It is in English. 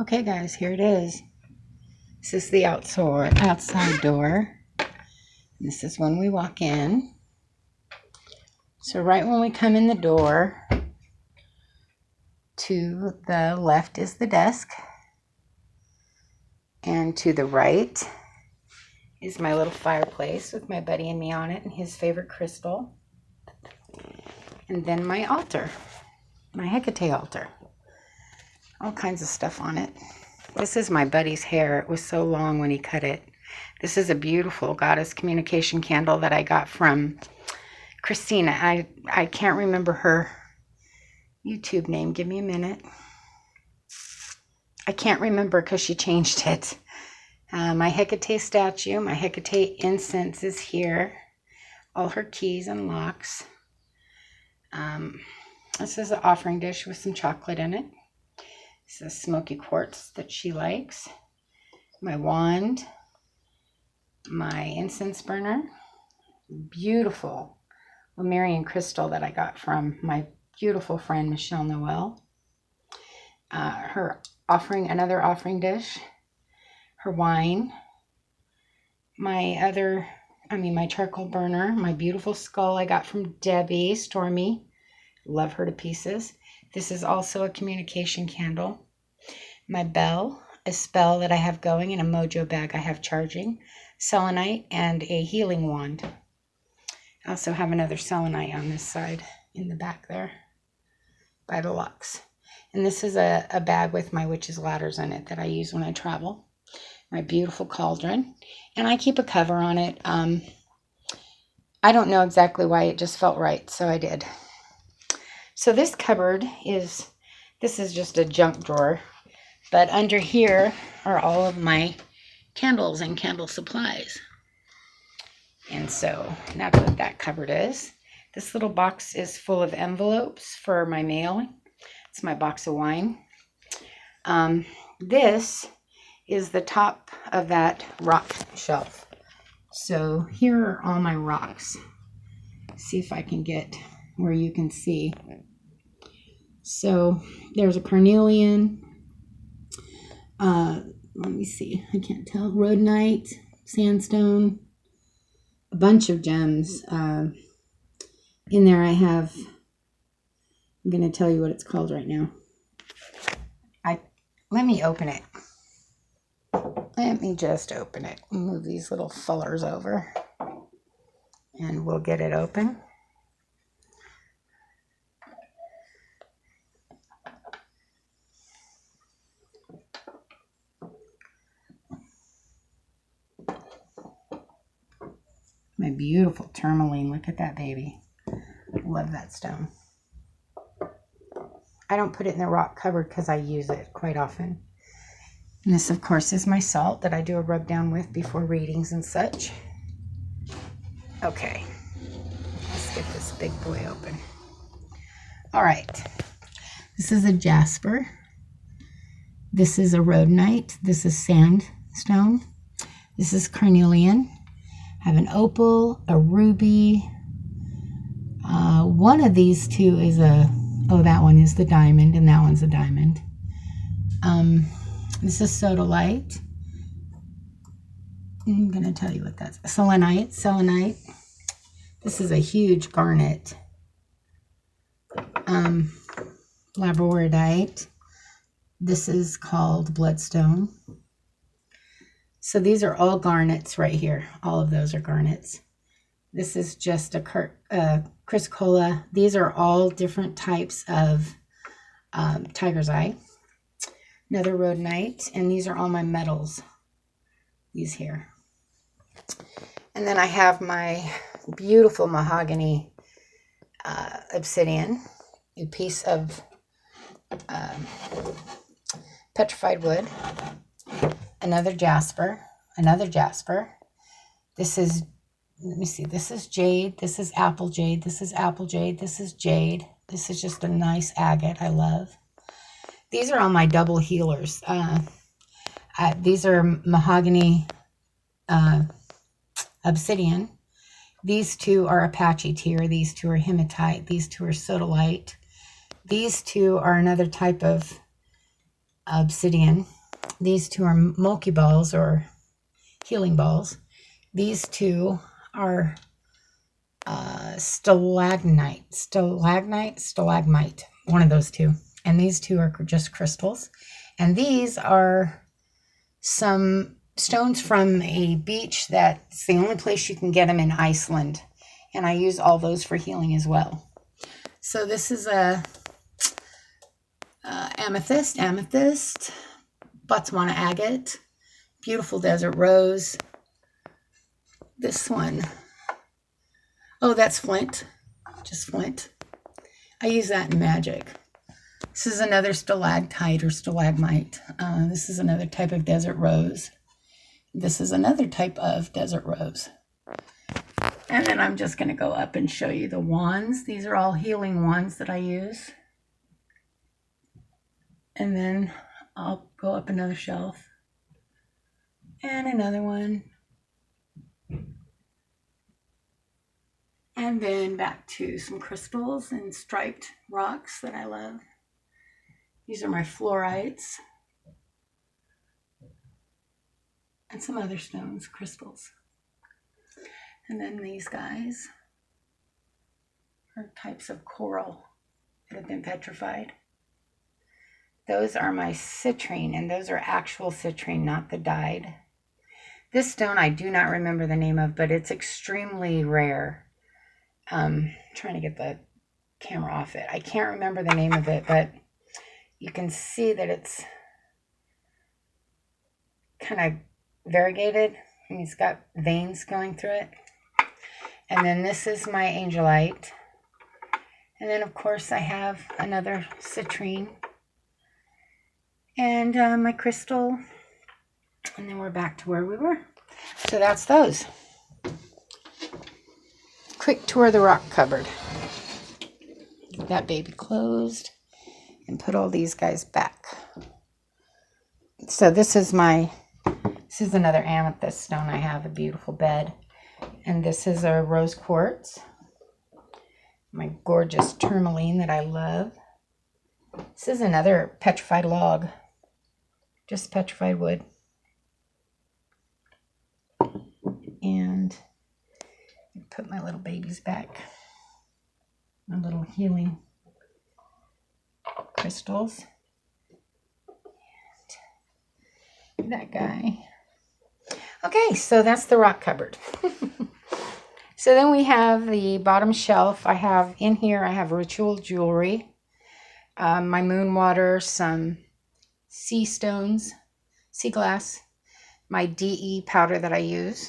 Okay guys, here it is. This is the outside door. This is when we walk in. So right when we come in the door, to the left is the desk. And to the right is my little fireplace with my buddy and me on it and his favorite crystal. And then my altar, my Hecate altar. All kinds of stuff on it. This is my buddy's hair. It was so long when he cut it. This is a beautiful goddess communication candle that I got from Christina. I can't remember her YouTube name. Give me a minute. I can't remember because she changed it. My Hecate statue, my Hecate incense is here. All her keys and locks. This is an offering dish with some chocolate in it. This is smoky quartz that she likes. My wand. My incense burner. Beautiful Lemurian crystal that I got from my beautiful friend Michelle Noel. Another offering dish. Her wine. My charcoal burner. My beautiful skull I got from Debbie Stormy. Love her to pieces. This is also a communication candle. My bell, a spell that I have going, in a mojo bag I have charging, selenite, and a healing wand. I also have another selenite on this side in the back there by the locks. And this is a bag with my witch's ladders in it that I use when I travel. My beautiful cauldron. And I keep a cover on it. I don't know exactly why, it just felt right, so I did. So this cupboard is just a junk drawer. But under here are all of my candles and candle supplies. And so that's what that cupboard is. This little box is full of envelopes for my mail. It's my box of wine. This is the top of that rock shelf. So here are all my rocks. See if I can get where you can see. So there's a carnelian. Let me see. I can't tell. Rhodonite, sandstone, a bunch of gems. In there I have, I'm going to tell you what it's called right now. Let me open it. Let me just open it. Move these little fellers over. And we'll get it open. My beautiful tourmaline. Look at that baby. Love that stone. I don't put it in the rock cupboard because I use it quite often. And this, of course, is my salt that I do a rub down with before readings and such. Okay. Let's get this big boy open. All right. This is a jasper. This is a rhodonite. This is sandstone. This is carnelian. I have an opal, a ruby. One of these two is that one is the diamond, and that one's a diamond. This is sodalite. I'm going to tell you what that's. Selenite. This is a huge garnet. Labradorite. This is called bloodstone. So these are all garnets right here. All of those are garnets. This is just a chrysocolla. These are all different types of tiger's eye. Another rhodonite. And these are all my metals. These here. And then I have my beautiful mahogany obsidian. A piece of petrified wood. Another jasper. This is, let me see, this is jade. This is apple jade. This is apple jade. This is jade. This is just a nice agate I love. These are all my double healers. These are mahogany obsidian. These two are Apache tear. These two are hematite. These two are sodalite. These two are another type of obsidian. These two are Moki balls or healing balls. These two are stalagmite, one of those two. And these two are just crystals. And these are some stones from a beach that's the only place you can get them in Iceland. And I use all those for healing as well. So this is a amethyst, Botswana agate, beautiful desert rose. This one, oh, that's flint, just flint. I use that in magic. This is another stalactite or stalagmite. This is another type of desert rose. This is another type of desert rose. And then I'm just going to go up and show you the wands. These are all healing wands that I use. And then I'll go up another shelf. And another one. And then back to some crystals and striped rocks that I love. These are my fluorites. And some other stones, crystals. And then these guys are types of coral that have been petrified. Those are my citrine, and those are actual citrine, not the dyed. This stone I do not remember the name of, but it's extremely rare. Trying to get the camera off it. I can't remember the name of it, but you can see that it's kind of variegated. And it's got veins going through it. And then this is my angelite. And then, of course, I have another citrine. And my crystal. And then we're back to where we were. So that's those. Quick tour of the rock cupboard. Get that baby closed. And put all these guys back. So this is another amethyst stone. I have a beautiful bed. And this is a rose quartz. My gorgeous tourmaline that I love. This is another petrified log. Just petrified wood. And put my little babies back. My little healing crystals. And that guy. Okay, so that's the rock cupboard. So then we have the bottom shelf. I have ritual jewelry, my moon water, some sea stones, sea glass, my DE powder that I use.